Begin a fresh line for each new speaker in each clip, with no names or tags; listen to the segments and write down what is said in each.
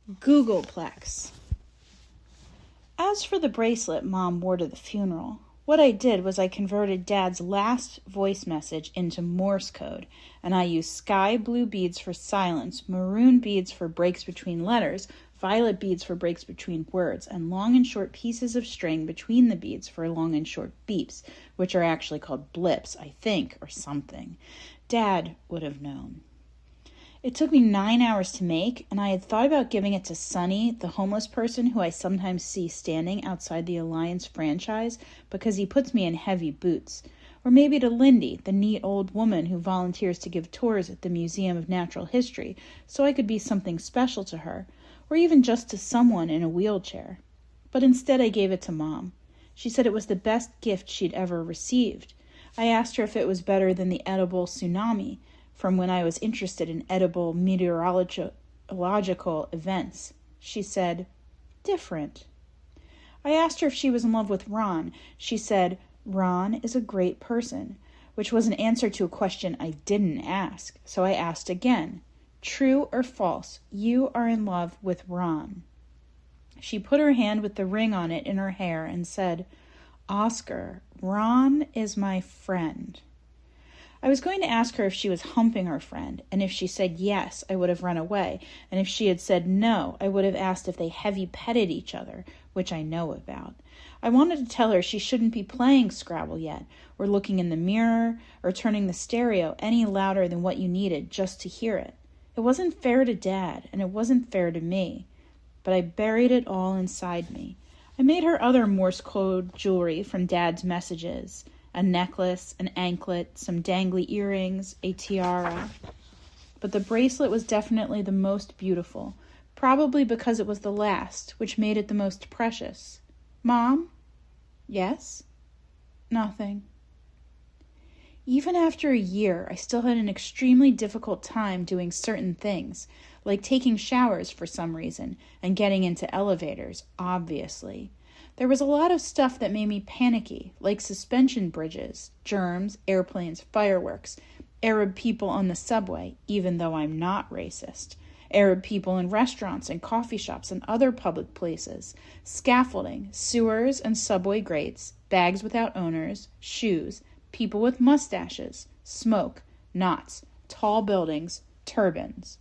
Googleplex. As for the bracelet Mom wore to the funeral, what I did was I converted Dad's last voice message into Morse code, and I used sky blue beads for silence, maroon beads for breaks between letters, violet beads for breaks between words, and long and short pieces of string between the beads for long and short beeps, which are actually called blips, I think, or something. Dad would have known. It took me 9 hours to make, and I had thought about giving it to Sonny, the homeless person who I sometimes see standing outside the Alliance franchise because he puts me in heavy boots. Or maybe to Lindy, the neat old woman who volunteers to give tours at the Museum of Natural History, so I could be something special to her, or even just to someone in a wheelchair. But instead I gave it to Mom. She said it was the best gift she'd ever received. I asked her if it was better than the edible tsunami, from when I was interested in edible meteorological events. She said, different. I asked her if she was in love with Ron. She said, Ron is a great person, which was an answer to a question I didn't ask. So I asked again, true or false, you are in love with Ron? She put her hand with the ring on it in her hair and said, Oscar, Ron is my friend. I was going to ask her if she was humping her friend, and if she said yes, I would have run away, and if she had said no, I would have asked if they heavy petted each other, which I know about. I wanted to tell her she shouldn't be playing Scrabble yet, or looking in the mirror, or turning the stereo any louder than what you needed just to hear it. It wasn't fair to Dad, and it wasn't fair to me, but I buried it all inside me. I made her other Morse code jewelry from Dad's messages, a necklace, an anklet, some dangly earrings, a tiara. But the bracelet was definitely the most beautiful, probably because it was the last, which made it the most precious. Mom? Yes? Nothing. Even after a year, I still had an extremely difficult time doing certain things, like taking showers for some reason, and getting into elevators, obviously. There was a lot of stuff that made me panicky, like suspension bridges, germs, airplanes, fireworks, Arab people on the subway, even though I'm not racist, Arab people in restaurants and coffee shops and other public places, scaffolding, sewers and subway grates, bags without owners, shoes, people with mustaches, smoke, knots, tall buildings, turbans.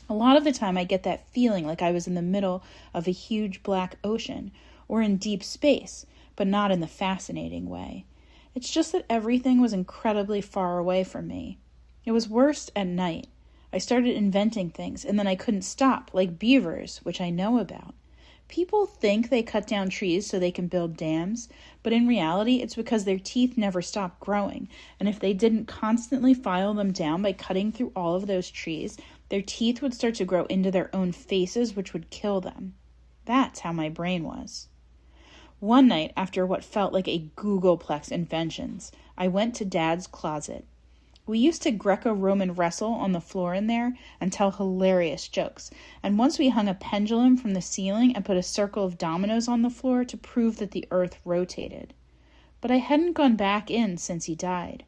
A lot of the time I get that feeling like I was in the middle of a huge black ocean, or in deep space, but not in the fascinating way. It's just that everything was incredibly far away from me. It was worse at night. I started inventing things, and then I couldn't stop, like beavers, which I know about. People think they cut down trees so they can build dams, but in reality it's because their teeth never stop growing, and if they didn't constantly file them down by cutting through all of those trees, their teeth would start to grow into their own faces, which would kill them. That's how my brain was. One night, after what felt like a Googleplex inventions, I went to Dad's closet. We used to Greco-Roman wrestle on the floor in there and tell hilarious jokes, and once we hung a pendulum from the ceiling and put a circle of dominoes on the floor to prove that the earth rotated. But I hadn't gone back in since he died.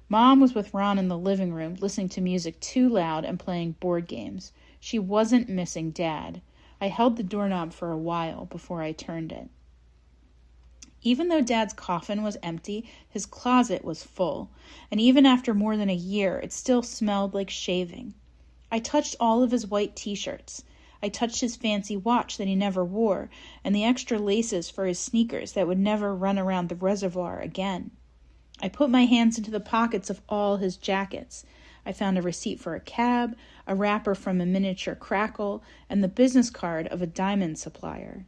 Mom was with Ron in the living room, listening to music too loud and playing board games. She wasn't missing Dad. I held the doorknob for a while before I turned it. Even though Dad's coffin was empty, his closet was full, and even after more than a year, it still smelled like shaving. I touched all of his white t-shirts. I touched his fancy watch that he never wore, and the extra laces for his sneakers that would never run around the reservoir again. I put my hands into the pockets of all his jackets. I found a receipt for a cab, a wrapper from a miniature crackle, and the business card of a diamond supplier.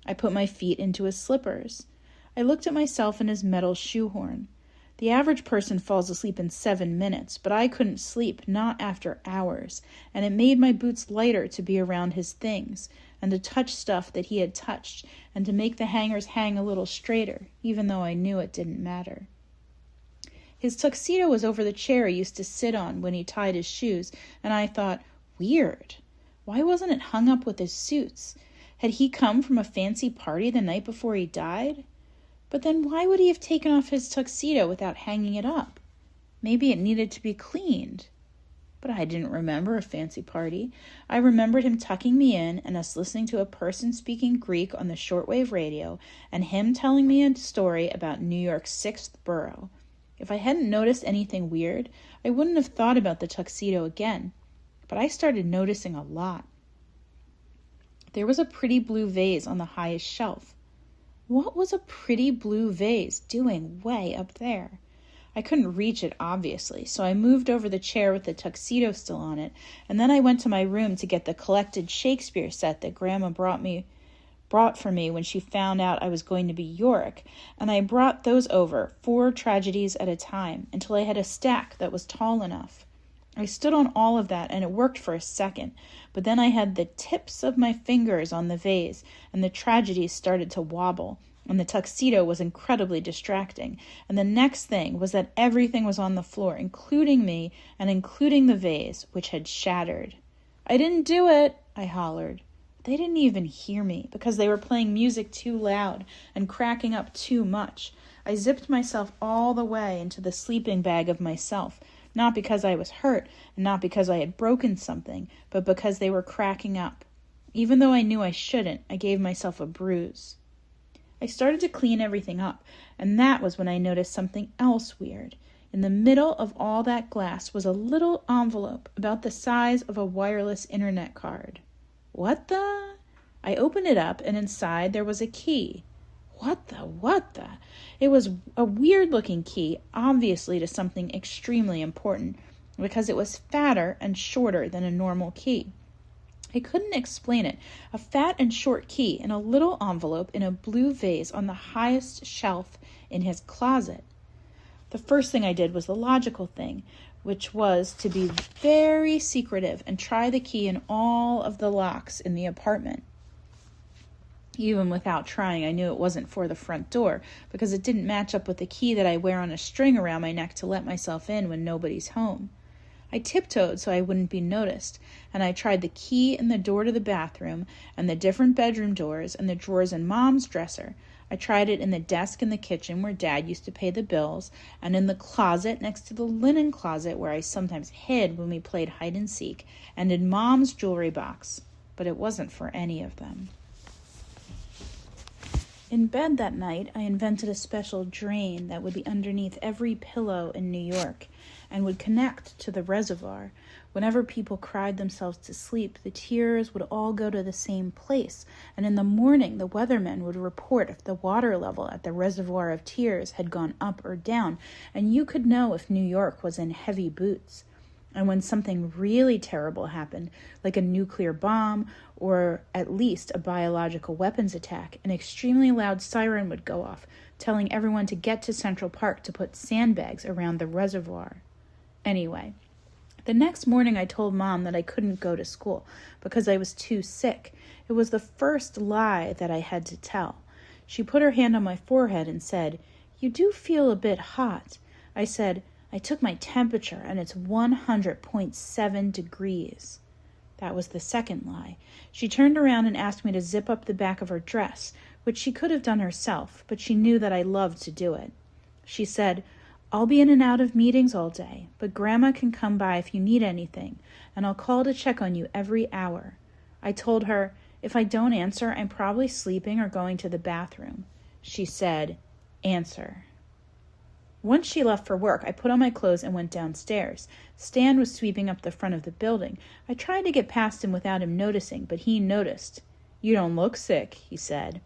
I put my feet into his slippers. I looked at myself in his metal shoehorn. The average person falls asleep in 7 minutes, but I couldn't sleep, not after hours, and it made my boots lighter to be around his things, and to touch stuff that he had touched, and to make the hangers hang a little straighter, even though I knew it didn't matter. His tuxedo was over the chair he used to sit on when he tied his shoes, and I thought, weird. Why wasn't it hung up with his suits? Had he come from a fancy party the night before he died? But then why would he have taken off his tuxedo without hanging it up? Maybe it needed to be cleaned. But I didn't remember a fancy party. I remembered him tucking me in and us listening to a person speaking Greek on the shortwave radio and him telling me a story about New York's 6th borough. If I hadn't noticed anything weird, I wouldn't have thought about the tuxedo again. But I started noticing a lot. There was a pretty blue vase on the highest shelf. What was a pretty blue vase doing way up there? I couldn't reach it, obviously, so I moved over the chair with the tuxedo still on it, and then I went to my room to get the collected Shakespeare set that Grandma brought for me when she found out I was going to be Yorick, and I brought those over, 4 tragedies at a time, until I had a stack that was tall enough. I stood on all of that, and it worked for a second, but then I had the tips of my fingers on the vase, and the tragedies started to wobble, and the tuxedo was incredibly distracting, and the next thing was that everything was on the floor, including me, and including the vase, which had shattered. "I didn't do it," I hollered. They didn't even hear me, because they were playing music too loud and cracking up too much. I zipped myself all the way into the sleeping bag of myself, not because I was hurt, and not because I had broken something, but because they were cracking up. Even though I knew I shouldn't, I gave myself a bruise. I started to clean everything up, and that was when I noticed something else weird. In the middle of all that glass was a little envelope about the size of a wireless internet card. What the? I opened it up, and inside there was a key. What the? It was a weird-looking key, obviously to something extremely important, because it was fatter and shorter than a normal key. I couldn't explain it. A fat and short key in a little envelope in a blue vase on the highest shelf in his closet. The first thing I did was the logical thing, which was to be very secretive and try the key in all of the locks in the apartment. Even without trying, I knew it wasn't for the front door, because it didn't match up with the key that I wear on a string around my neck to let myself in when nobody's home. I tiptoed so I wouldn't be noticed, and I tried the key in the door to the bathroom, and the different bedroom doors, and the drawers in Mom's dresser. I tried it in the desk in the kitchen where Dad used to pay the bills, and in the closet next to the linen closet where I sometimes hid when we played hide and seek, and in Mom's jewelry box, but it wasn't for any of them. In bed that night, I invented a special drain that would be underneath every pillow in New York and would connect to the reservoir. Whenever people cried themselves to sleep, the tears would all go to the same place, and in the morning the weathermen would report if the water level at the reservoir of tears had gone up or down, and you could know if New York was in heavy boots. And when something really terrible happened, like a nuclear bomb or at least a biological weapons attack, an extremely loud siren would go off, telling everyone to get to Central Park to put sandbags around the reservoir. Anyway, the next morning I told Mom that I couldn't go to school because I was too sick. It was the first lie that I had to tell. She put her hand on my forehead and said, "You do feel a bit hot." I said, "I took my temperature and it's 100.7 degrees. That was the second lie. She turned around and asked me to zip up the back of her dress, which she could have done herself, but she knew that I loved to do it. She said, "I'll be in and out of meetings all day, but Grandma can come by if you need anything, and I'll call to check on you every hour." I told her, "If I don't answer, I'm probably sleeping or going to the bathroom." She said, "Answer." Once she left for work, I put on my clothes and went downstairs. Stan was sweeping up the front of the building. I tried to get past him without him noticing, but he noticed. "You don't look sick," he said,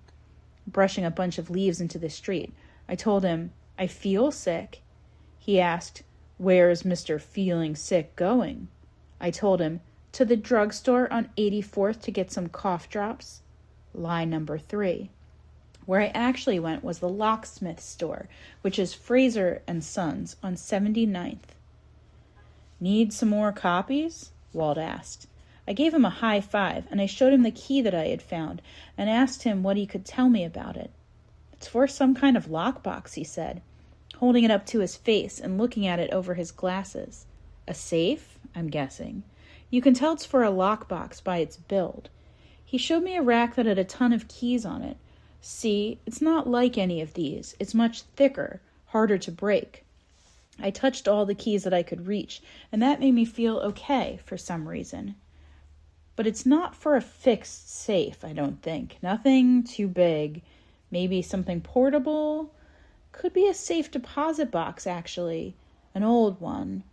brushing a bunch of leaves into the street. I told him, "I feel sick." He asked, "Where's Mr. Feeling Sick going?" I told him, "To the drugstore on 84th to get some cough drops." Lie number 3. Where I actually went was the locksmith store, which is Fraser and Sons on 79th. "Need some more copies?" Walt asked. I gave him a high five, and I showed him the key that I had found, and asked him what he could tell me about it. "It's for some kind of lockbox," he said, holding it up to his face and looking at it over his glasses. "A safe, I'm guessing. You can tell it's for a lockbox by its build." He showed me a rack that had a ton of keys on it. "See, it's not like any of these. It's much thicker, harder to break." I touched all the keys that I could reach, and that made me feel okay for some reason. But it's not for a fixed safe, I don't think. Nothing too big. Maybe something portable? Could be a safe deposit box, actually. An old one.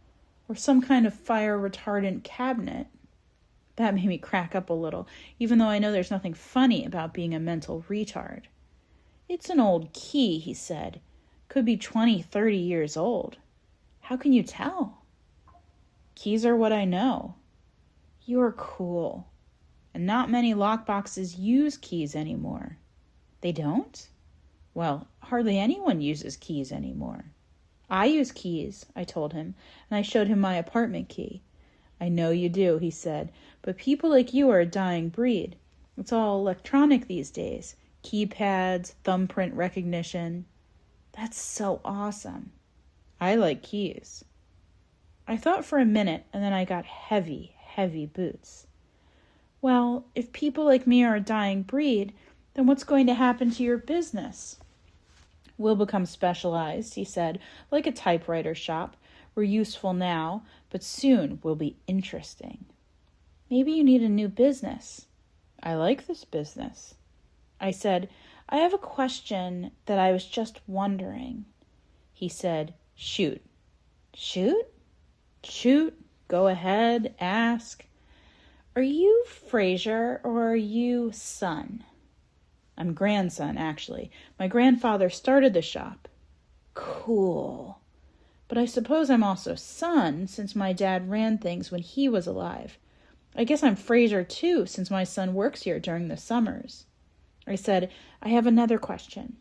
Or some kind of fire-retardant cabinet. That made me crack up a little, even though I know there's nothing funny about being a mental retard. It's an old key, he said. Could be 20, 30 years old. How can you tell? Keys are what I know. You're cool. And not many lockboxes use keys anymore. They don't? Well, hardly anyone uses keys anymore. I use keys, I told him, and I showed him my apartment key. I know you do, he said, but people like you are a dying breed. It's all electronic these days. Keypads, thumbprint recognition. That's so awesome. I like keys. I thought for a minute, and then I got heavy, heavy boots. Well, if people like me are a dying breed, then what's going to happen to your business? We'll become specialized, he said, like a typewriter shop. We're useful now, but soon we'll be interesting. Maybe you need a new business. I like this business. I said, I have a question that I was just wondering. He said, shoot. Shoot? Shoot. Go ahead. Ask. Are you Fraser or are you son? I'm grandson, actually. My grandfather started the shop. Cool. But I suppose I'm also son, since my dad ran things when he was alive. I guess I'm Fraser, too, since my son works here during the summers. I said, I have another question.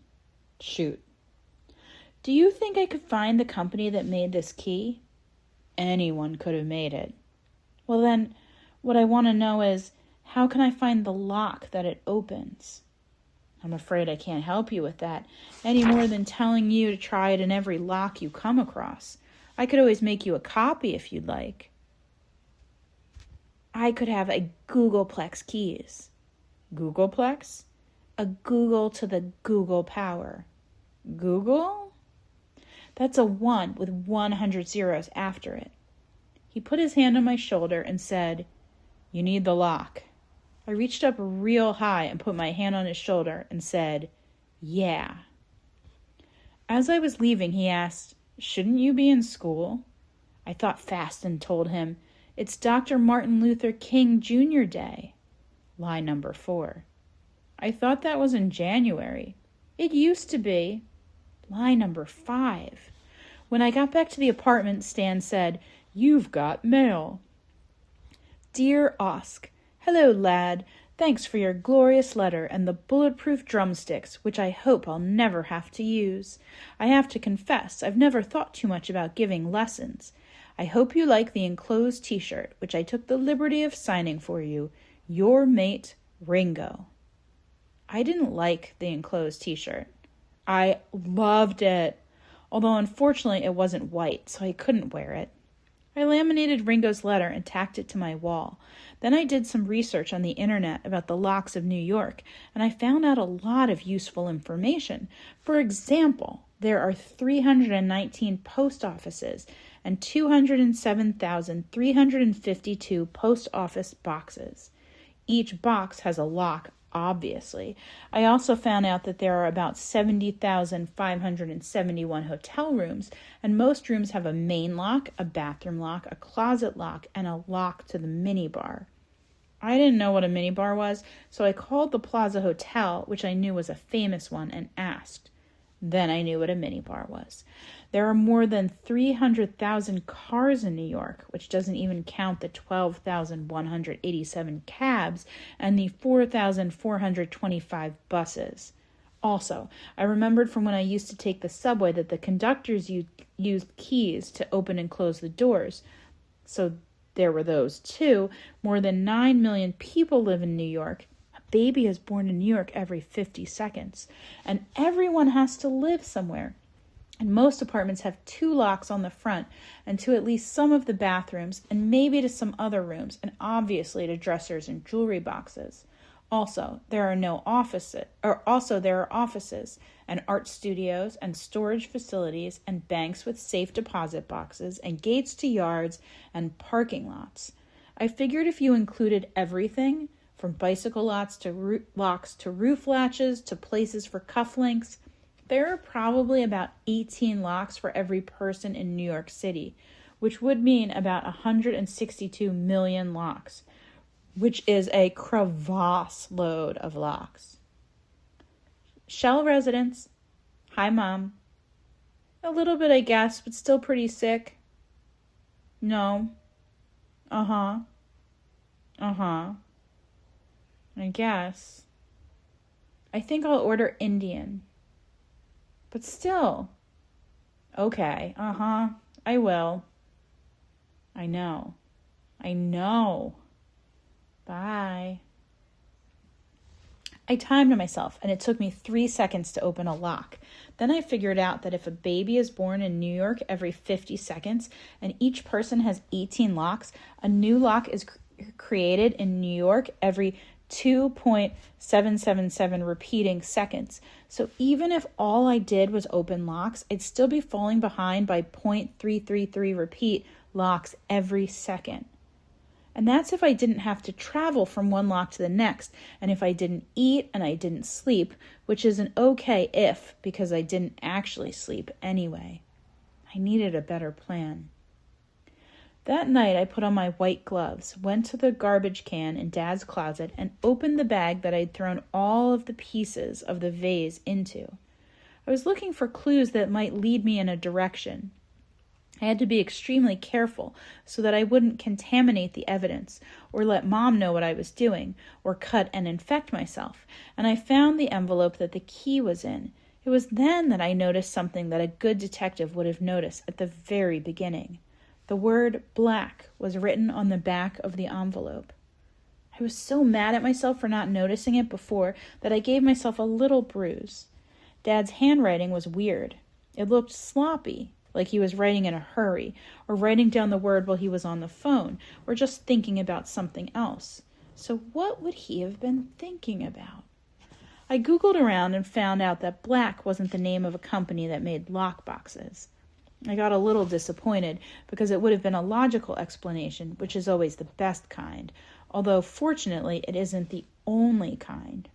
Shoot. Do you think I could find the company that made this key? Anyone could have made it. Well then, what I want to know is, how can I find the lock that it opens? I'm afraid I can't help you with that, any more than telling you to try it in every lock you come across. I could always make you a copy if you'd like. I could have a Googleplex keys. Googleplex? A Google to the Google power. Google? That's a 1 with 100 zeros after it. He put his hand on my shoulder and said, You need the lock. I reached up real high and put my hand on his shoulder and said, Yeah. As I was leaving, he asked, Shouldn't you be in school? I thought fast and told him, It's Dr. Martin Luther King Jr. Day. Lie number 4. I thought that was in January. It used to be. Lie number 5. When I got back to the apartment, Stan said, You've got mail. Dear Osk, hello, lad. Thanks for your glorious letter and the bulletproof drumsticks, which I hope I'll never have to use. I have to confess, I've never thought too much about giving lessons. I hope you like the enclosed t-shirt, which I took the liberty of signing for you. Your mate, Ringo. I didn't like the enclosed t-shirt. I loved it, although unfortunately it wasn't white, so I couldn't wear it. I laminated Ringo's letter and tacked it to my wall. Then I did some research on the internet about the locks of New York, and I found out a lot of useful information. For example, there are 319 post offices and 207,352 post office boxes. Each box has a lock, obviously. I also found out that there are about 70,571 hotel rooms, and most rooms have a main lock, a bathroom lock, a closet lock, and a lock to the minibar. I didn't know what a minibar was, so I called the Plaza Hotel, which I knew was a famous one, and asked. Then I knew what a minibar was. There are more than 300,000 cars in New York, which doesn't even count the 12,187 cabs and the 4,425 buses. Also, I remembered from when I used to take the subway that the conductors used keys to open and close the doors. So there were those too. More than 9 million people live in New York. A baby is born in New York every 50 seconds. And everyone has to live somewhere. And most apartments have 2 locks on the front and to at least some of the bathrooms and maybe to some other rooms and obviously to dressers and jewelry boxes. Also, there are offices and art studios and storage facilities and banks with safe deposit boxes and gates to yards and parking lots. I figured if you included everything, from bicycle locks to roof latches to places for cufflinks, there are probably about 18 locks for every person in New York City, which would mean about 162 million locks, which is a crevasse load of locks. Shell residents. Hi, Mom. A little bit, I guess, but still pretty sick. No. Uh-huh. I guess. I think I'll order Indian. But still. Okay. I will. I know. Bye. I timed myself, and it took me 3 seconds to open a lock. Then I figured out that if a baby is born in New York every 50 seconds, and each person has 18 locks, a new lock is created in New York every 2.777 repeating seconds. So even if all I did was open locks, I'd still be falling behind by 0.333 repeat locks every second. And that's if I didn't have to travel from one lock to the next, and if I didn't eat and I didn't sleep, which is an okay if, because I didn't actually sleep anyway. I needed a better plan. That night, I put on my white gloves, went to the garbage can in Dad's closet, and opened the bag that I'd thrown all of the pieces of the vase into. I was looking for clues that might lead me in a direction. I had to be extremely careful so that I wouldn't contaminate the evidence, or let Mom know what I was doing, or cut and infect myself, and I found the envelope that the key was in. It was then that I noticed something that a good detective would have noticed at the very beginning. The word black was written on the back of the envelope. I was so mad at myself for not noticing it before that I gave myself a little bruise. Dad's handwriting was weird. It looked sloppy, like he was writing in a hurry, or writing down the word while he was on the phone, or just thinking about something else. So what would he have been thinking about? I Googled around and found out that Black wasn't the name of a company that made lockboxes. I got a little disappointed because it would have been a logical explanation, which is always the best kind, although fortunately it isn't the only kind.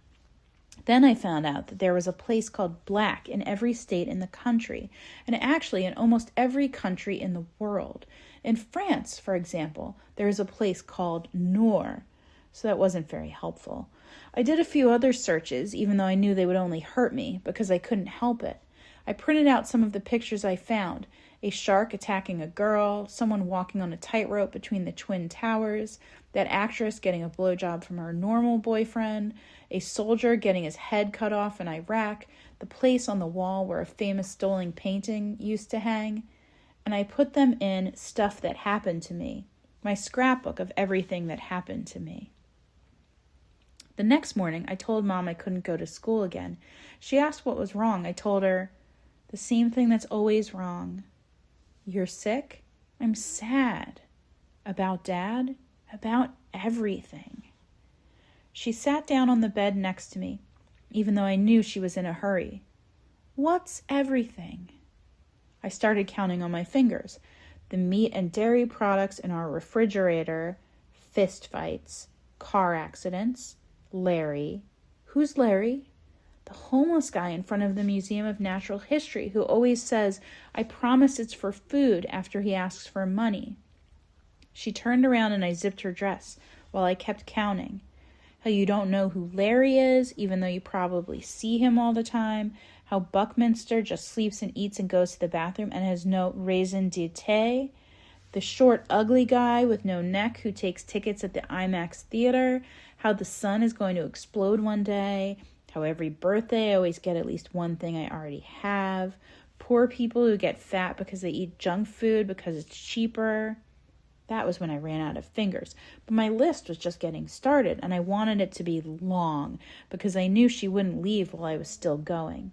Then I found out that there was a place called Black in every state in the country, and actually in almost every country in the world. In France, for example, there is a place called Noir, so that wasn't very helpful. I did a few other searches, even though I knew they would only hurt me, because I couldn't help it. I printed out some of the pictures I found: a shark attacking a girl, someone walking on a tightrope between the Twin Towers, that actress getting a blowjob from her normal boyfriend, a soldier getting his head cut off in Iraq, the place on the wall where a famous stolen painting used to hang. And I put them in Stuff That Happened to Me, my scrapbook of everything that happened to me. The next morning, I told Mom I couldn't go to school again. She asked what was wrong. I told her, the same thing that's always wrong. You're sick? I'm sad. About Dad? About everything. She sat down on the bed next to me, even though I knew she was in a hurry. What's everything? I started counting on my fingers. The meat and dairy products in our refrigerator, fist fights, car accidents, Larry. Who's Larry? The homeless guy in front of the Museum of Natural History who always says, I promise it's for food after he asks for money. She turned around and I zipped her dress while I kept counting. How you don't know who Larry is, even though you probably see him all the time. How Buckminster just sleeps and eats and goes to the bathroom and has no raison d'etre. The short, ugly guy with no neck who takes tickets at the IMAX theater. How the sun is going to explode one day. How every birthday I always get at least one thing I already have. Poor people who get fat because they eat junk food because it's cheaper. That was when I ran out of fingers. But my list was just getting started, and I wanted it to be long because I knew she wouldn't leave while I was still going.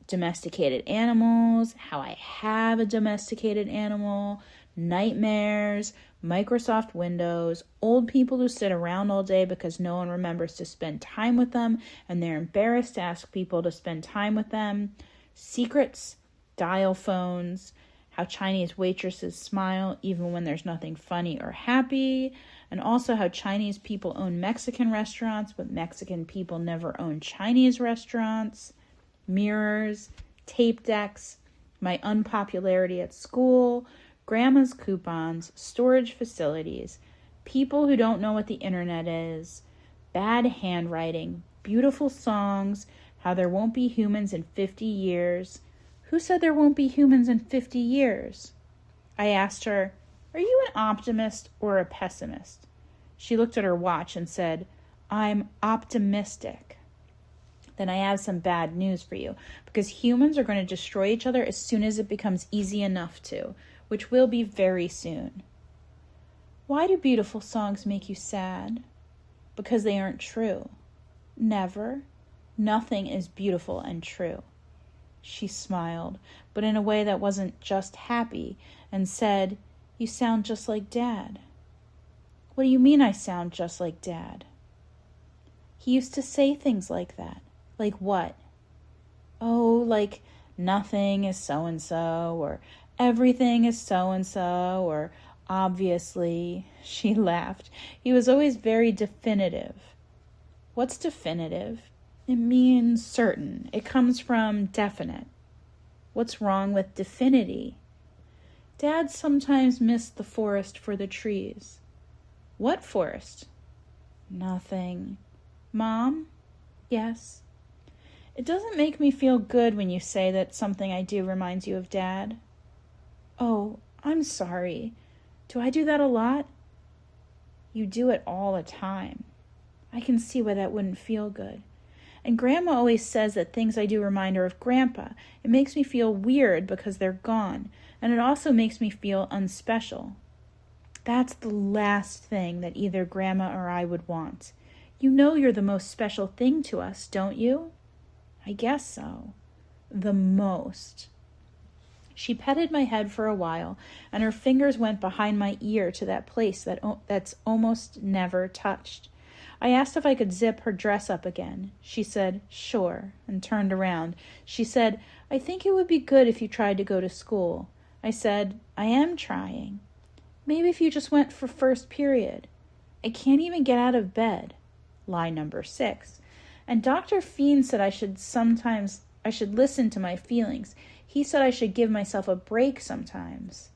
Domesticated animals, how I have a domesticated animal, Nightmares, Microsoft Windows, old people who sit around all day because no one remembers to spend time with them and they're embarrassed to ask people to spend time with them, secrets, dial phones, how Chinese waitresses smile even when there's nothing funny or happy, and also how Chinese people own Mexican restaurants, but Mexican people never own Chinese restaurants, mirrors, tape decks, my unpopularity at school, grandma's coupons, storage facilities, people who don't know what the internet is, bad handwriting, beautiful songs, how there won't be humans in 50 years. Who said there won't be humans in 50 years? I asked her, "Are you an optimist or a pessimist?" She looked at her watch and said, "I'm optimistic." Then I have some bad news for you, because humans are going to destroy each other as soon as it becomes easy enough to, which will be very soon. Why do beautiful songs make you sad? Because they aren't true. Never. Nothing is beautiful and true. She smiled, but in a way that wasn't just happy, and said, "You sound just like Dad." "What do you mean I sound just like Dad?" "He used to say things like that." "Like what?" "Oh, like nothing is so-and-so, or everything is so-and-so, or obviously." She laughed. He was always very definitive. What's definitive? It means certain. It comes from definite. What's wrong with definity? Dad sometimes missed the forest for the trees. What forest? Nothing. Mom? Yes. It doesn't make me feel good when you say that something I do reminds you of Dad. Oh, I'm sorry. Do I do that a lot? You do it all the time. I can see why that wouldn't feel good. And Grandma always says that things I do remind her of Grandpa. It makes me feel weird because they're gone, and it also makes me feel unspecial. That's the last thing that either Grandma or I would want. You know you're the most special thing to us, don't you? I guess so. The most. She petted my head for a while, and her fingers went behind my ear to that place that's almost never touched. I asked if I could zip her dress up again. She said, "Sure," and turned around. She said, "I think it would be good if you tried to go to school." I said, "I am trying." "Maybe if you just went for first period." "I can't even get out of bed." Lie number 6. And Dr. Feen said I should listen to my feelings. He said I should give myself a break sometimes.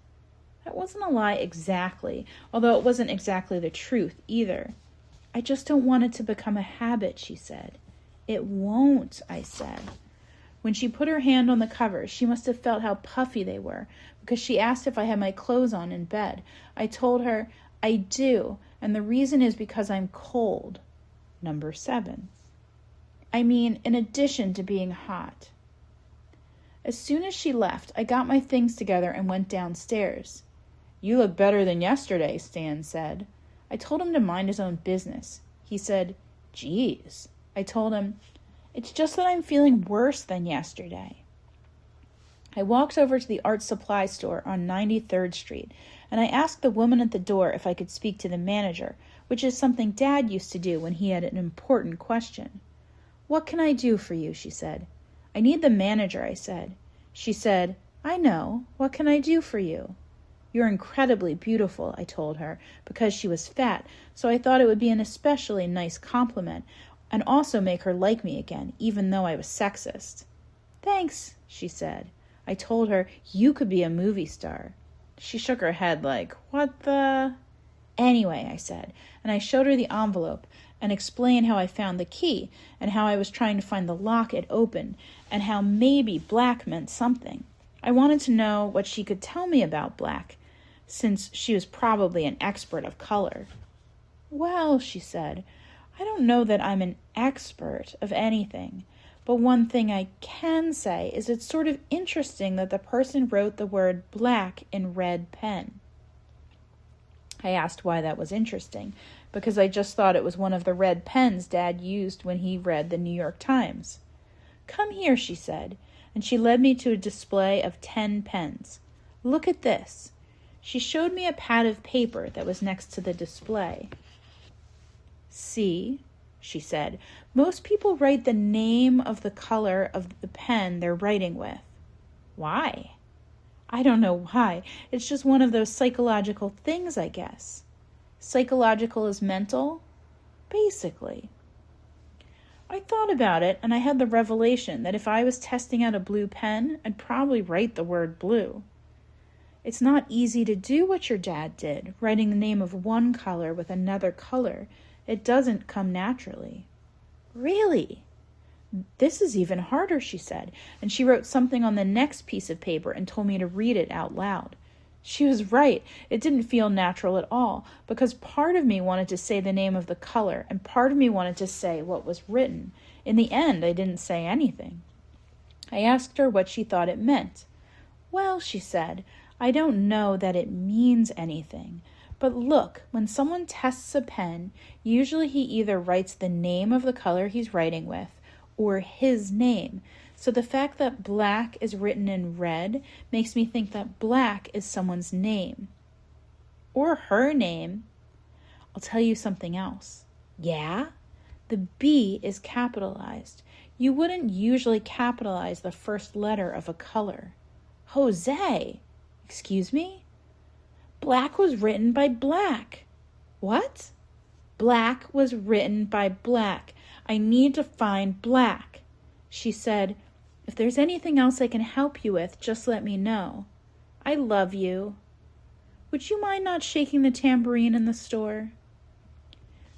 That wasn't a lie exactly, although it wasn't exactly the truth either. "I just don't want it to become a habit," she said. "It won't," I said. When she put her hand on the covers, she must have felt how puffy they were, because she asked if I had my clothes on in bed. I told her, "I do, and the reason is because I'm cold." Number 7. I mean, in addition to being hot. As soon as she left, I got my things together and went downstairs. "You look better than yesterday," Stan said. I told him to mind his own business. He said, "Geez." I told him, "It's just that I'm feeling worse than yesterday." I walked over to the art supply store on 93rd Street, and I asked the woman at the door if I could speak to the manager, which is something Dad used to do when he had an important question. "What can I do for you?" she said. "I need the manager," I said. She said, "I know. What can I do for you?" "You're incredibly beautiful," I told her, because she was fat, so I thought it would be an especially nice compliment, and also make her like me again, even though I was sexist. "Thanks," she said. I told her, "You could be a movie star." She shook her head like, "What the—" "Anyway," I said, and I showed her the envelope, and explained how I found the key, and how I was trying to find the lock it opened, and how maybe black meant something. I wanted to know what she could tell me about black, since she was probably an expert of color. "Well," she said, "I don't know that I'm an expert of anything, but one thing I can say is it's sort of interesting that the person wrote the word black in red pen." I asked why that was interesting, because I just thought it was one of the red pens Dad used when he read the New York Times. "Come here," she said, and she led me to a display of 10 pens. "Look at this." She showed me a pad of paper that was next to the display. "See," she said, "most people write the name of the color of the pen they're writing with." "Why?" "I don't know why. It's just one of those psychological things, I guess." "Psychological is mental?" "Basically." I thought about it, and I had the revelation that if I was testing out a blue pen, I'd probably write the word blue. It's not easy to do what your dad did, writing the name of one color with another color. It doesn't come naturally. "Really?" "This is even harder," she said, and she wrote something on the next piece of paper and told me to read it out loud. She was right. It didn't feel natural at all, because part of me wanted to say the name of the color, and part of me wanted to say what was written. In the end, I didn't say anything. I asked her what she thought it meant. "Well," she said, "I don't know that it means anything. But look, when someone tests a pen, usually he either writes the name of the color he's writing with or his name. So the fact that black is written in red makes me think that black is someone's name. Or her name. I'll tell you something else." "Yeah?" "The B is capitalized. You wouldn't usually capitalize the first letter of a color." "Jose!" "Excuse me?" "Black was written by black." "What?" "Black was written by black. I need to find black." She said, "If there's anything else I can help you with, just let me know. I love you. Would you mind not shaking the tambourine in the store?"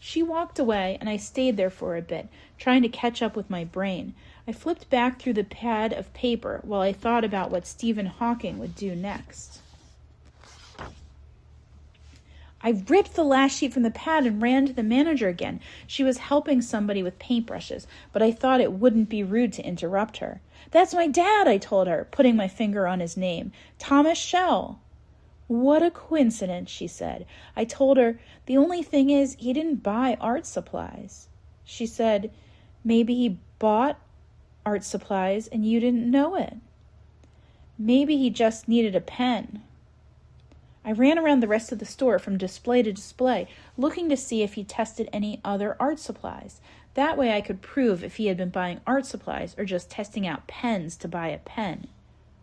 She walked away, and I stayed there for a bit, trying to catch up with my brain. I flipped back through the pad of paper while I thought about what Stephen Hawking would do next. I ripped the last sheet from the pad and ran to the manager again. She was helping somebody with paintbrushes, but I thought it wouldn't be rude to interrupt her. "That's my dad," I told her, putting my finger on his name. "Thomas Shell." "What a coincidence," she said. I told her, "The only thing is, he didn't buy art supplies." She said, "Maybe he bought art supplies and you didn't know it. Maybe he just needed a pen." I ran around the rest of the store from display to display, looking to see if he tested any other art supplies. That way I could prove if he had been buying art supplies or just testing out pens to buy a pen.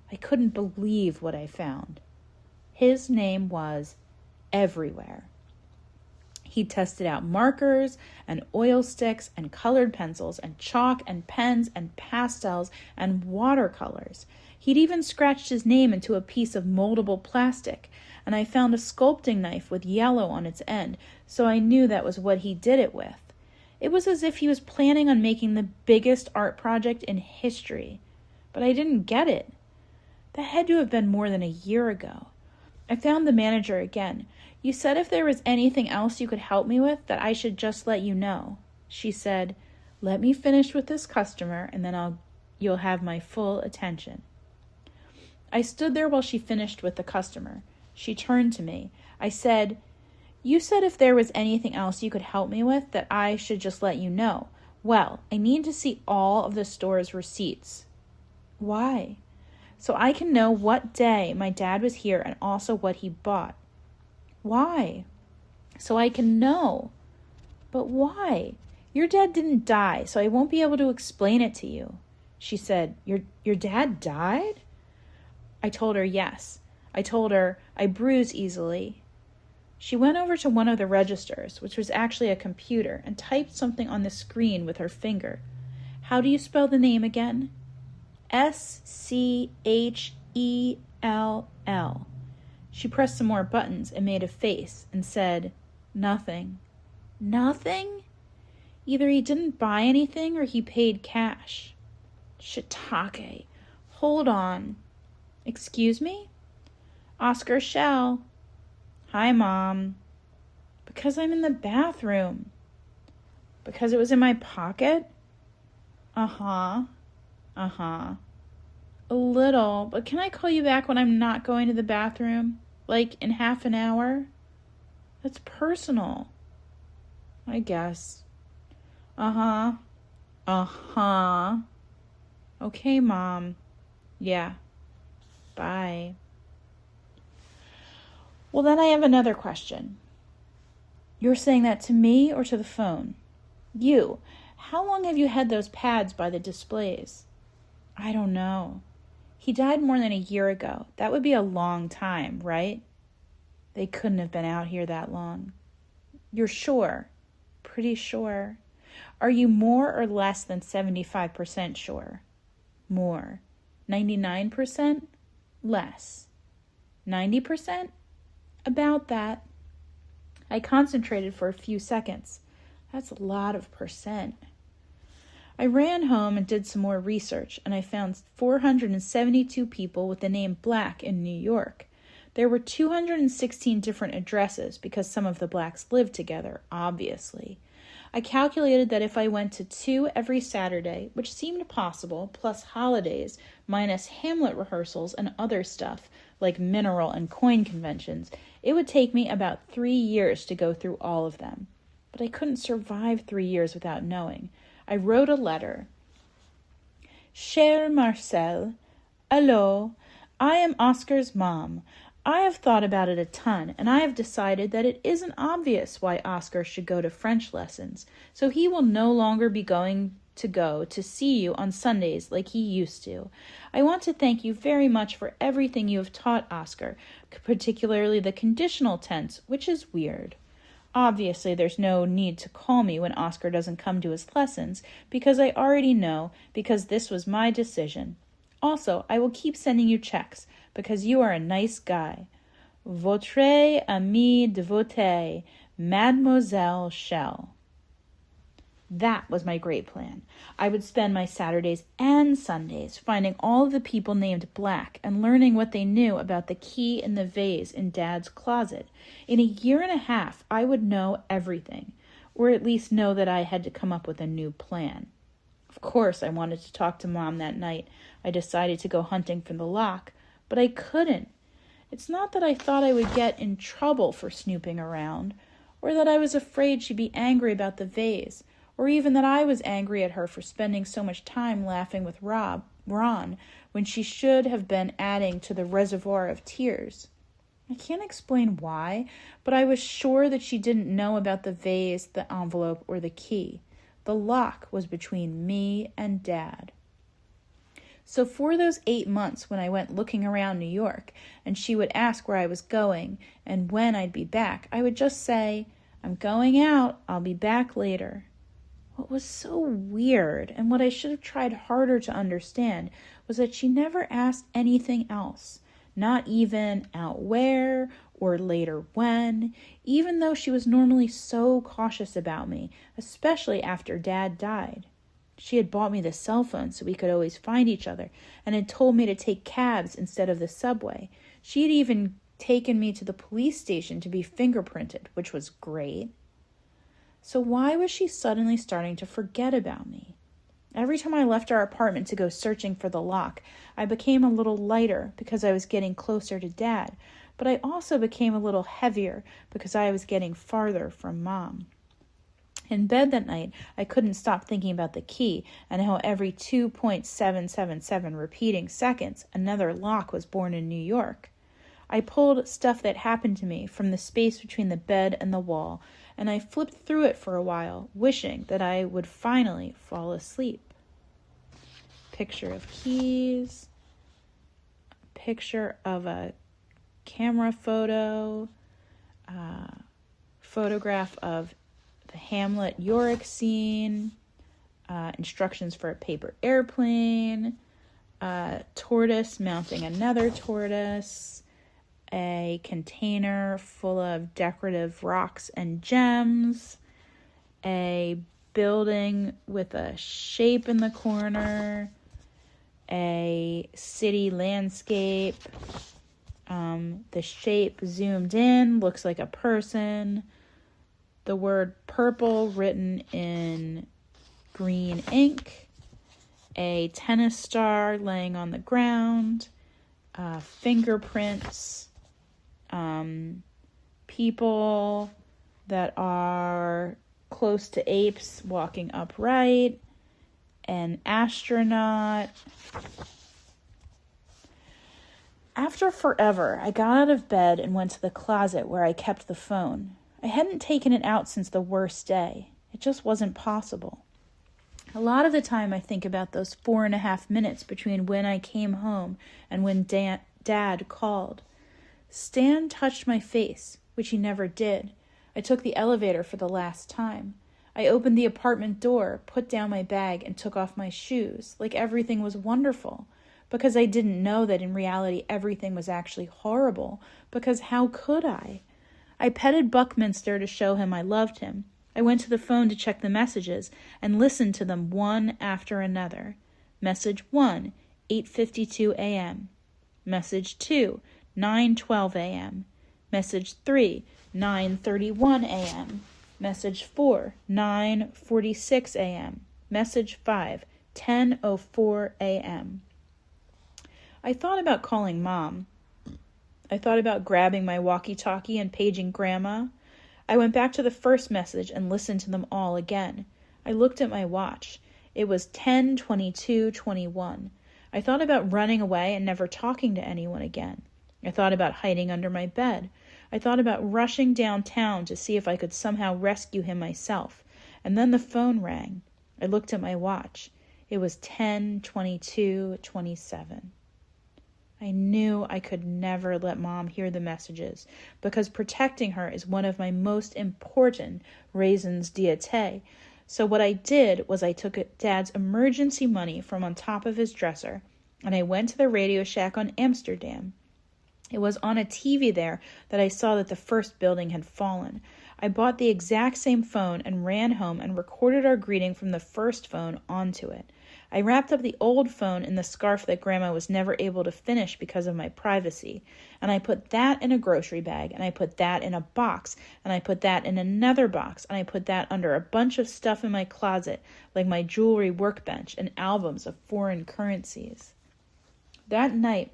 I couldn't believe what I found. His name was everywhere. He tested out markers and oil sticks and colored pencils and chalk and pens and pastels and watercolors. He'd even scratched his name into a piece of moldable plastic, and I found a sculpting knife with yellow on its end, so I knew that was what he did it with. It was as if he was planning on making the biggest art project in history, but I didn't get it. That had to have been more than a year ago. I found the manager again. "You said if there was anything else you could help me with, that I should just let you know." She said, "Let me finish with this customer, and then you'll have my full attention." I stood there while she finished with the customer. She turned to me. I said, "You said if there was anything else you could help me with, that I should just let you know. Well, I need to see all of the store's receipts." "Why?" "So I can know what day my dad was here and also what he bought." "Why?" "So I can know." "But why? Your dad didn't die, so I won't be able to explain it to you." She said, Your dad died?" I told her yes. I told her I bruise easily. She went over to one of the registers, which was actually a computer, and typed something on the screen with her finger. "How do you spell the name again?" "Schell." She pressed some more buttons and made a face and said, "Nothing." "Nothing?" "Either he didn't buy anything or he paid cash." "Shiitake. Hold on." "Excuse me?" "Oscar Shell." "Hi, Mom." "Because I'm in the bathroom." "Because it was in my pocket?" Uh-huh. A little, but can I call you back when I'm not going to the bathroom? Like in half an hour? That's personal. I guess. Uh-huh. Okay, Mom. Yeah. Bye. Well, then I have another question. You're saying that to me or to the phone? You. How long have you had those pads by the displays? I don't know. He died more than a year ago. That would be a long time, right? They couldn't have been out here that long. You're sure? Pretty sure. Are you more or less than 75% sure? More. 99%? Less. 90%? About that. I concentrated for a few seconds. That's a lot of percent. I ran home and did some more research, and I found 472 people with the name Black in New York. There were 216 different addresses because some of the Blacks lived together, obviously. I calculated that if I went to 2 every Saturday, which seemed possible, plus holidays, minus Hamlet rehearsals and other stuff, like mineral and coin conventions, it would take me about 3 years to go through all of them. But I couldn't survive 3 years without knowing. I wrote a letter. Cher Marcel, Allô, I am Oscar's mom. I have thought about it a ton, and I have decided that it isn't obvious why Oscar should go to French lessons, so he will no longer be going to see you on Sundays like he used to. I want to thank you very much for everything you have taught Oscar, particularly the conditional tense, which is weird. Obviously, there's no need to call me when Oscar doesn't come to his lessons, because I already know, because this was my decision. Also, I will keep sending you checks, because you are a nice guy. Votre ami dévoté, Mademoiselle Shell. That was my great plan. I would spend my Saturdays and Sundays finding all of the people named Black and learning what they knew about the key in the vase in Dad's closet. In a year and a half, I would know everything, or at least know that I had to come up with a new plan. Of course, I wanted to talk to Mom that night. I decided to go hunting for the lock, but I couldn't. It's not that I thought I would get in trouble for snooping around, or that I was afraid she'd be angry about the vase, or even that I was angry at her for spending so much time laughing with Ron, when she should have been adding to the reservoir of tears. I can't explain why, but I was sure that she didn't know about the vase, the envelope, or the key. The lock was between me and Dad. So for those 8 months when I went looking around New York, and she would ask where I was going and when I'd be back, I would just say, I'm going out, I'll be back later. What was so weird, and what I should have tried harder to understand, was that she never asked anything else, not even out where or later when, even though she was normally so cautious about me, especially after Dad died. She had bought me the cell phone so we could always find each other, and had told me to take cabs instead of the subway. She had even taken me to the police station to be fingerprinted, which was great. So why was she suddenly starting to forget about me? Every time I left our apartment to go searching for the lock, I became a little lighter because I was getting closer to Dad, but I also became a little heavier because I was getting farther from Mom. In bed that night, I couldn't stop thinking about the key and how every 2.777 repeating seconds, another lock was born in New York. I pulled stuff that happened to me from the space between the bed and the wall, and I flipped through it for a while, wishing that I would finally fall asleep. Picture of keys, picture of a camera photo, photograph of the Hamlet Yorick scene, instructions for a paper airplane, tortoise mounting another tortoise, a container full of decorative rocks and gems, a building with a shape in the corner, a city landscape. The shape zoomed in looks like a person. The word purple written in green ink. A tennis star laying on the ground. Fingerprints. People that are close to apes walking upright. An astronaut. After forever, I got out of bed and went to the closet where I kept the phone. I hadn't taken it out since the worst day. It just wasn't possible. A lot of the time I think about those 4.5 minutes between when I came home and when Dad called. Stan touched my face, which he never did. I took the elevator for the last time. I opened the apartment door, put down my bag, and took off my shoes, like everything was wonderful, because I didn't know that in reality everything was actually horrible, because how could I? I petted Buckminster to show him I loved him. I went to the phone to check the messages and listened to them one after another. Message 1, 8:52 a.m. Message 2, 9:12 a.m. Message 3, 9:31 a.m. Message 4, 9:46 a.m. Message 5, 10:04 a.m. I thought about calling Mom. I thought about grabbing my walkie-talkie and paging Grandma. I went back to the first message and listened to them all again. I looked at my watch. It was 10:22:21. I thought about running away and never talking to anyone again. I thought about hiding under my bed. I thought about rushing downtown to see if I could somehow rescue him myself. And then the phone rang. I looked at my watch. It was 10:22:27. I knew I could never let Mom hear the messages because protecting her is one of my most important raisons d'etre. So what I did was I took Dad's emergency money from on top of his dresser and I went to the Radio Shack on Amsterdam. It was on a TV there that I saw that the first building had fallen. I bought the exact same phone and ran home and recorded our greeting from the first phone onto it. I wrapped up the old phone in the scarf that Grandma was never able to finish because of my privacy, and I put that in a grocery bag, and I put that in a box, and I put that in another box, and I put that under a bunch of stuff in my closet, like my jewelry workbench and albums of foreign currencies. That night,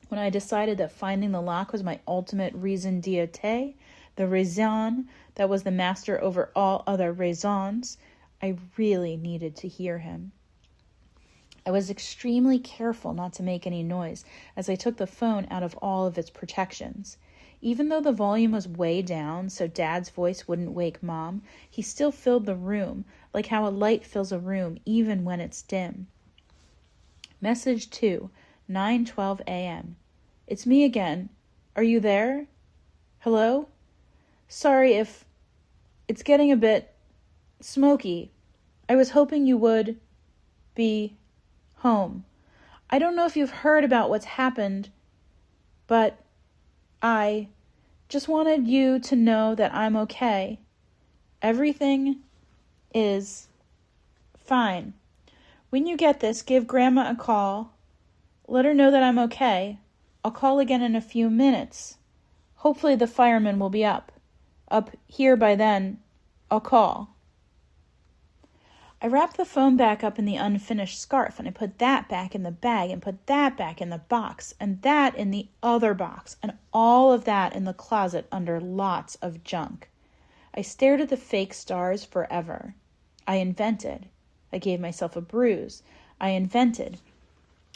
when I decided that finding the lock was my ultimate raison d'etre, the raison that was the master over all other raisons, I really needed to hear him. I was extremely careful not to make any noise as I took the phone out of all of its protections. Even though the volume was way down so Dad's voice wouldn't wake Mom, he still filled the room, like how a light fills a room even when it's dim. Message 2, 9:12 a.m. It's me again. Are you there? Hello? Sorry if it's getting a bit smoky. I was hoping you would be home. I don't know if you've heard about what's happened, but I just wanted you to know that I'm okay. Everything is fine. When you get this, give Grandma a call. Let her know that I'm okay. I'll call again in a few minutes. Hopefully the firemen will be up here by then. I'll call. I wrapped the phone back up in the unfinished scarf, and I put that back in the bag, and put that back in the box, and that in the other box, and all of that in the closet under lots of junk. I stared at the fake stars forever. I invented. I gave myself a bruise. I invented.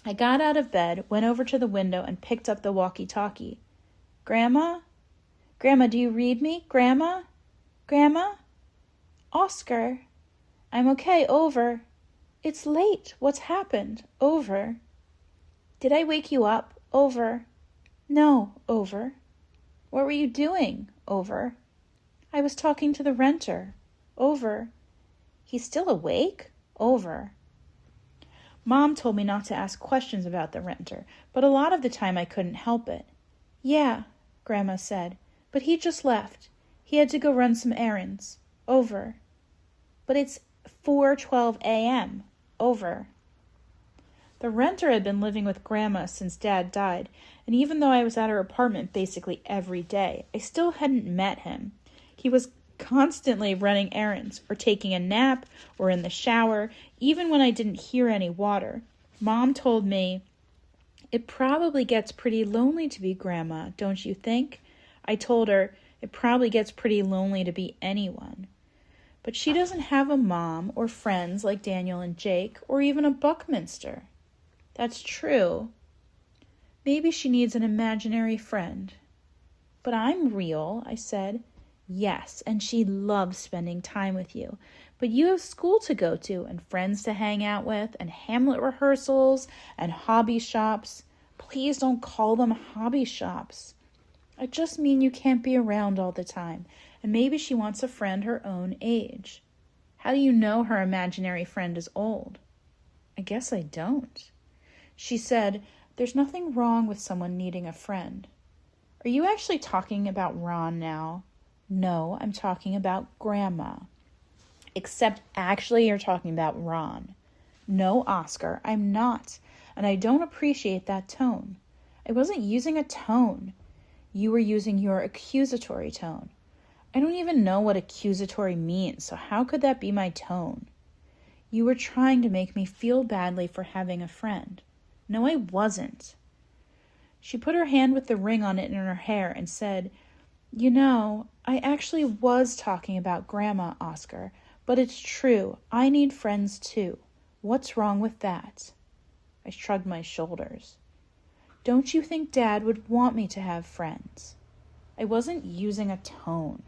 I got out of bed, went over to the window, and picked up the walkie-talkie. Grandma? Grandma, do you read me? Grandma? Grandma? Oscar? I'm okay, over. It's late. What's happened? Over. Did I wake you up? Over. No, over. What were you doing? Over. I was talking to the renter. Over. He's still awake? Over. Mom told me not to ask questions about the renter, but a lot of the time I couldn't help it. Yeah, Grandma said, but he just left. He had to go run some errands. Over. But it's 4:12 a.m. Over. The renter had been living with Grandma since Dad died, and even though I was at her apartment basically every day, I still hadn't met him. He was constantly running errands, or taking a nap, or in the shower, even when I didn't hear any water. Mom told me, "It probably gets pretty lonely to be Grandma, don't you think?" I told her, "It probably gets pretty lonely to be anyone." But she doesn't have a mom or friends like Daniel and Jake, or even a Buckminster. That's true. Maybe she needs an imaginary friend. But I'm real, I said. Yes, and she loves spending time with you. But you have school to go to and friends to hang out with and Hamlet rehearsals and hobby shops. Please don't call them hobby shops. I just mean you can't be around all the time, and maybe she wants a friend her own age. How do you know her imaginary friend is old? I guess I don't. She said, there's nothing wrong with someone needing a friend. Are you actually talking about Ron now? No, I'm talking about Grandma. Except actually you're talking about Ron. No, Oscar, I'm not, and I don't appreciate that tone. I wasn't using a tone. You were using your accusatory tone. I don't even know what accusatory means, so how could that be my tone? You were trying to make me feel badly for having a friend. No, I wasn't. She put her hand with the ring on it in her hair and said, You know, I actually was talking about Grandma, Oscar, but it's true. I need friends too. What's wrong with that? I shrugged my shoulders. Don't you think Dad would want me to have friends? I wasn't using a tone.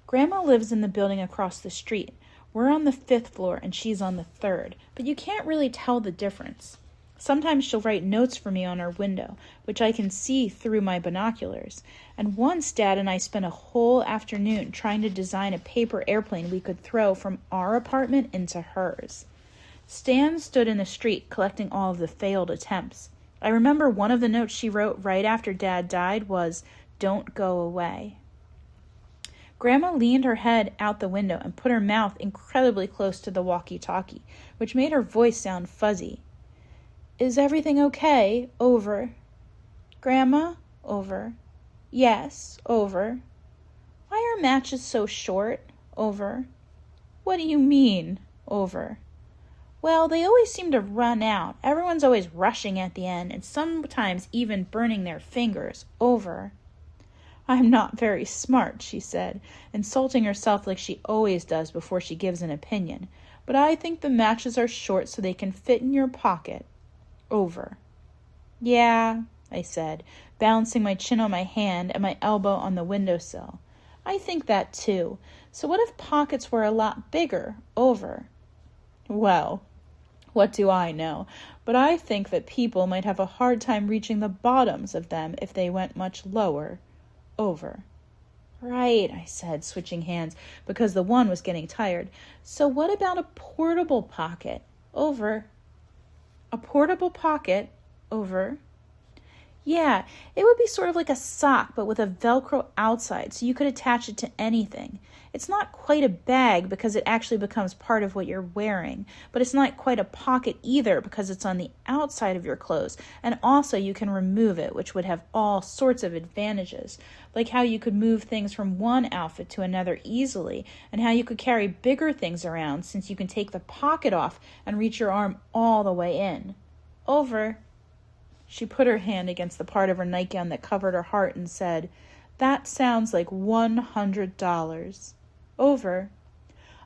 Grandma lives in the building across the street. We're on the 5th floor and she's on the 3rd, but you can't really tell the difference. Sometimes she'll write notes for me on her window, which I can see through my binoculars. And once Dad and I spent a whole afternoon trying to design a paper airplane we could throw from our apartment into hers. Stan stood in the street collecting all of the failed attempts. I remember one of the notes she wrote right after Dad died was, Don't go away. Grandma leaned her head out the window and put her mouth incredibly close to the walkie-talkie, which made her voice sound fuzzy. Is everything okay? Over. Grandma? Over. Yes. Over. Why are matches so short? Over. What do you mean? Over. Well, they always seem to run out. Everyone's always rushing at the end and sometimes even burning their fingers. Over. I'm not very smart, she said, insulting herself like she always does before she gives an opinion. But I think the matches are short so they can fit in your pocket. Over. Yeah, I said, balancing my chin on my hand and my elbow on the windowsill. I think that too. So what if pockets were a lot bigger? Over. Well, what do I know? But I think that people might have a hard time reaching the bottoms of them if they went much lower. Over. Right, I said, switching hands, because the one was getting tired. So what about a portable pocket? Over. A portable pocket? Over. Yeah, it would be sort of like a sock, but with a Velcro outside, so you could attach it to anything. It's not quite a bag because it actually becomes part of what you're wearing, but it's not quite a pocket either because it's on the outside of your clothes, and also you can remove it, which would have all sorts of advantages, like how you could move things from one outfit to another easily, and how you could carry bigger things around since you can take the pocket off and reach your arm all the way in. Over. She put her hand against the part of her nightgown that covered her heart and said, That sounds like $100. Over.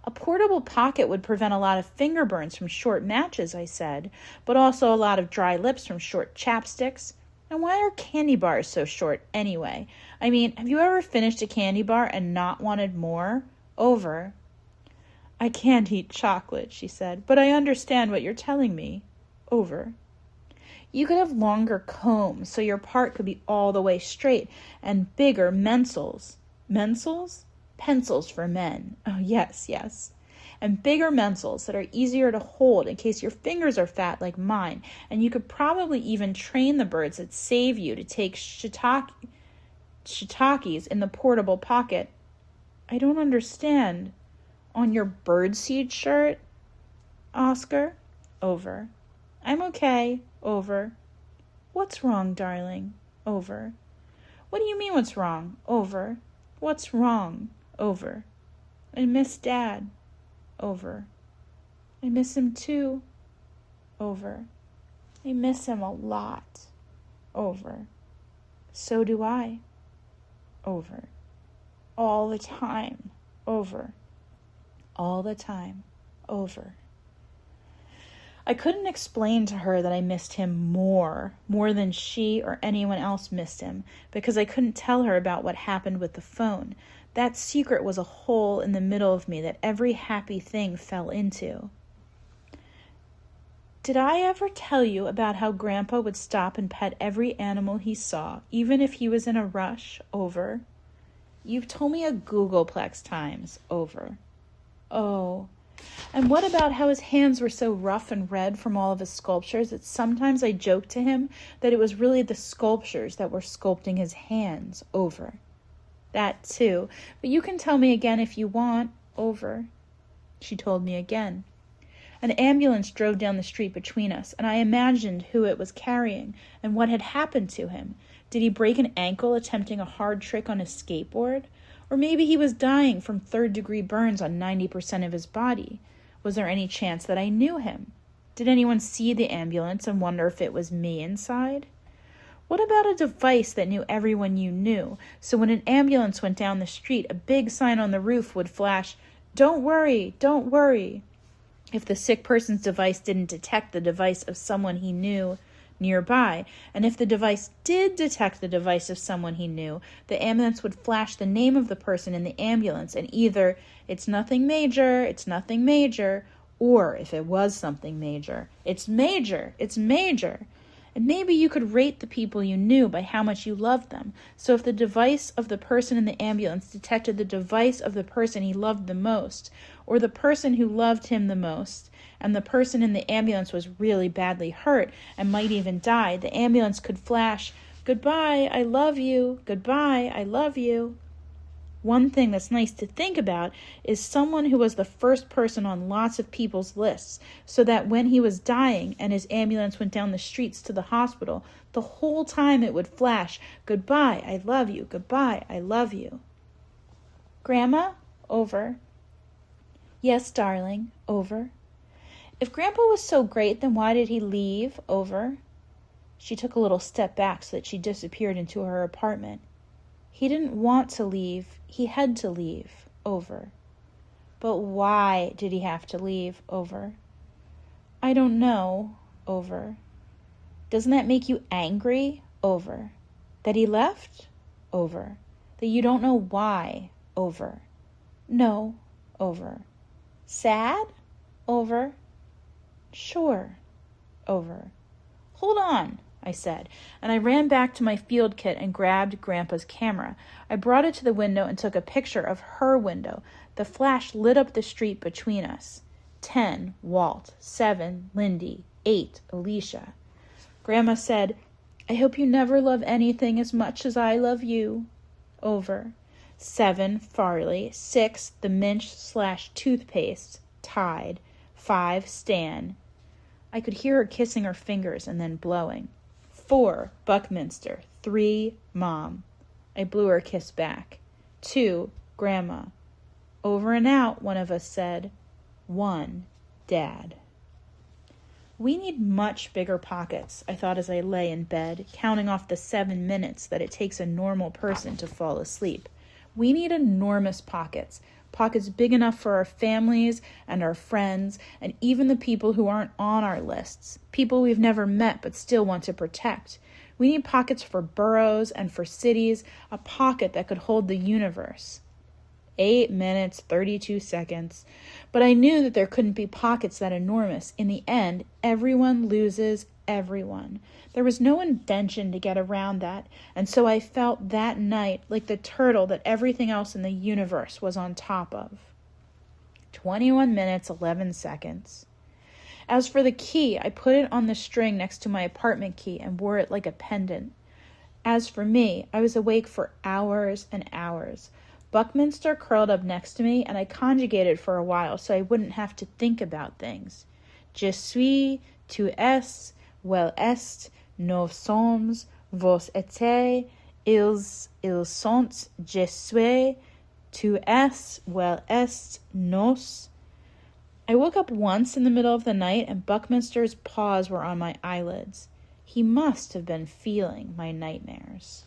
A portable pocket would prevent a lot of finger burns from short matches, I said, but also a lot of dry lips from short chapsticks. And why are candy bars so short anyway? I mean, have you ever finished a candy bar and not wanted more? Over. I can't eat chocolate, she said, but I understand what you're telling me. Over. You could have longer combs, so your part could be all the way straight, and bigger mensels. Mensels? Pencils for men. Oh, yes, yes. And bigger mensels that are easier to hold in case your fingers are fat like mine, and you could probably even train the birds that save you to take shiitakes in the portable pocket. I don't understand. On your birdseed shirt? Oscar? Over. I'm okay. Over. What's wrong, darling? Over. What do you mean what's wrong? Over. What's wrong? Over. I miss Dad. Over. I miss him too. Over. I miss him a lot. Over. So do I. Over. All the time. Over. All the time. Over. I couldn't explain to her that I missed him more than she or anyone else missed him, because I couldn't tell her about what happened with the phone. That secret was a hole in the middle of me that every happy thing fell into. Did I ever tell you about how Grandpa would stop and pet every animal he saw, even if he was in a rush? Over. You've told me a Googleplex times. Over. Oh. And what about how his hands were so rough and red from all of his sculptures that sometimes I joked to him that it was really the sculptures that were sculpting his hands? Over. That too. But you can tell me again if you want. Over. She told me again. An ambulance drove down the street between us, and I imagined who it was carrying and what had happened to him. Did he break an ankle attempting a hard trick on his skateboard? Or maybe he was dying from third-degree burns on 90% of his body. Was there any chance that I knew him? Did anyone see the ambulance and wonder if it was me inside? What about a device that knew everyone you knew, so when an ambulance went down the street, a big sign on the roof would flash, "Don't worry, don't worry." If the sick person's device didn't detect the device of someone he knew nearby, and if the device did detect the device of someone he knew, the ambulance would flash the name of the person in the ambulance, and either "It's nothing major, it's nothing major," or if it was something major, "It's major, it's major." And maybe you could rate the people you knew by how much you loved them. So if the device of the person in the ambulance detected the device of the person he loved the most, or the person who loved him the most, and the person in the ambulance was really badly hurt and might even die, the ambulance could flash, "Goodbye, I love you. Goodbye, I love you." One thing that's nice to think about is someone who was the first person on lots of people's lists, so that when he was dying and his ambulance went down the streets to the hospital, the whole time it would flash, "Goodbye, I love you. Goodbye, I love you." Grandma? Over. Yes, darling. Over. If Grandpa was so great, then why did he leave? Over. She took a little step back so that she disappeared into her apartment. He didn't want to leave. He had to leave. Over. But why did he have to leave? Over. I don't know. Over. Doesn't that make you angry? Over. That he left? Over. That you don't know why? Over. No. Over. Sad? Over. Sure. Over. Hold on, I said, and I ran back to my field kit and grabbed Grandpa's camera. I brought it to the window and took a picture of her window. The flash lit up the street between us. 10, Walt. 7, Lindy. 8, Alicia. Grandma said, "I hope you never love anything as much as I love you." Over. 7, Farley. 6, the Minch/toothpaste. Tide. 5, Stan. I could hear her kissing her fingers and then blowing. 4, Buckminster. 3, Mom. I blew her a kiss back. 2, Grandma. Over and out, one of us said. 1, Dad. We need much bigger pockets, I thought as I lay in bed, counting off the 7 minutes that it takes a normal person to fall asleep. We need enormous pockets. Pockets big enough for our families and our friends and even the people who aren't on our lists, people we've never met but still want to protect. We need pockets for boroughs and for cities, a pocket that could hold the universe. 8 minutes, 32 seconds. But I knew that there couldn't be pockets that enormous. In the end, everyone loses everyone. There was no invention to get around that, and so I felt that night like the turtle that everything else in the universe was on top of. 21 minutes, 11 seconds. As for the key, I put it on the string next to my apartment key and wore it like a pendant. As for me, I was awake for hours and hours. Buckminster curled up next to me, and I conjugated for a while so I wouldn't have to think about things. Je suis, tu es, vel est, nous sommes, vos étiez, ils sont, je suis, tu es, vel est, nous. I woke up once in the middle of the night, and Buckminster's paws were on my eyelids. He must have been feeling my nightmares.